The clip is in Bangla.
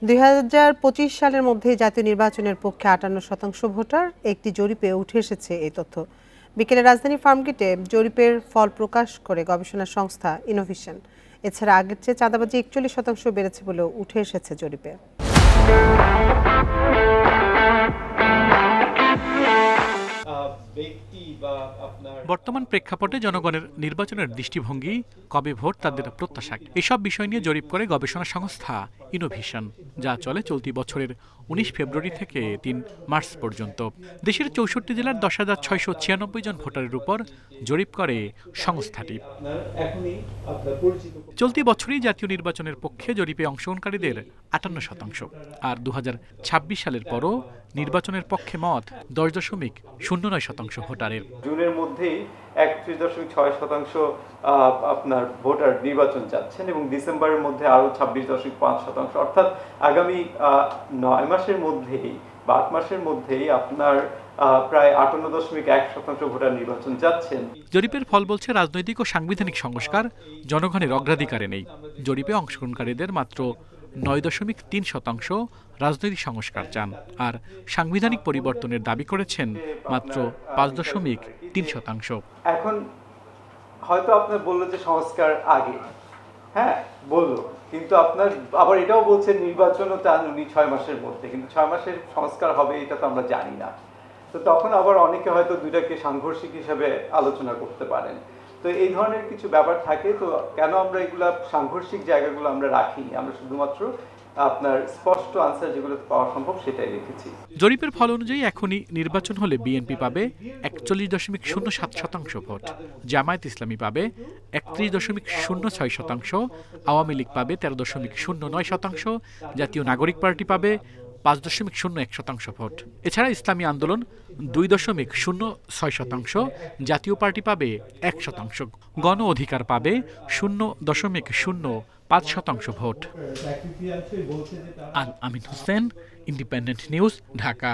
2025 সালের মধ্যে জাতীয় নির্বাচনের পক্ষে 58% ভোটার, একটি জরিপে উঠে এসেছে এই তথ্য। বিকেলে রাজধানী ফার্মগেটে জরিপের ফল প্রকাশ করে গবেষণা সংস্থা ইনোভেশন। এছাড়া আগের চেয়ে চাঁদাবাজি 41% বেড়েছে বলেও উঠে এসেছে জরিপে। বর্তমান প্রেক্ষাপটে জনগণের নির্বাচনের দৃষ্টিভঙ্গি, কবে ভোট, তাদের প্রত্যাশা, এসব বিষয় নিয়ে জরিপ করে গবেষণা সংস্থা ইনোভেশন, যা চলে চলতি বছরের 19 ফেব্রুয়ারি থেকে 3 মার্চ পর্যন্ত। দেশের 64 জেলার 10,696 জন ভোটারের উপর জরিপ করে সংস্থাটি। চলতি বছরই জাতীয় নির্বাচনের পক্ষে জরিপে অংশগ্রহণকারীদের 58%, আর 2026 সালের পরও নির্বাচনের পক্ষে মত 10.09% ভোটারের। জুনের মধ্যেই 31.6% আপনার ভোটার নির্বাচন চাচ্ছেন এবং ডিসেম্বরের মধ্যে আরো 26.5%, অর্থাৎ আগামী 9 মাসের মধ্যেই বা 8 মাসের মধ্যেই আপনার প্রায় 58.1% ভোটার নির্বাচন চাচ্ছেন। জরিপের ফল বলছে রাজনৈতিক ও সাংবিধানিক সংস্কার জনগণের অগ্রাধিকারে নেই। জরিপে অংশগ্রহণকারীদের মাত্র 9.3% রাজনৈতিক সংস্কার চান, আর সাংবিধানিক পরিবর্তনের দাবি করেছেন মাত্র 5.3%। এখন হয়তো আপনার বললো যে সংস্কার আগে, হ্যাঁ বললো, কিন্তু আপনার আবার এটাও বলছেন নির্বাচনও চান উনি 6 মাসের মধ্যে, কিন্তু 6 মাসের সংস্কার হবে এটা তো আমরা জানি না। তো তখন আবার অনেকে হয়তো দুইটাকে সাংঘর্ষিক হিসেবে আলোচনা করতে পারেন। তো এই ধরনের কিছু ব্যাপার থাকে। তো কেন আমরা এগুলা সাংঘর্ষিক জায়গাগুলো আমরা রাখিনি, আমরা শুধুমাত্র আপনার স্পষ্ট আনসার যেগুলো পাওয়া সম্ভব সেটাই রেখেছি। জরিপের ফল অনুযায়ী এখনই নির্বাচন হলে বিএনপি পাবে 41.07% ভোট, জামায়াত ইসলামী পাবে 31.06%, আওয়ামী লীগ পাবে 13.09%, জাতীয় নাগরিক পার্টি পাবে 5.01% ভোট। এছাড়া ইসলামী আন্দোলন 2.06%, জাতীয় পার্টি পাবে 1%, গণ অধিকার পাবে 0.05% ভোট। আল আমিন হোসেন, ইন্ডিপেন্ডেন্ট নিউজ, ঢাকা।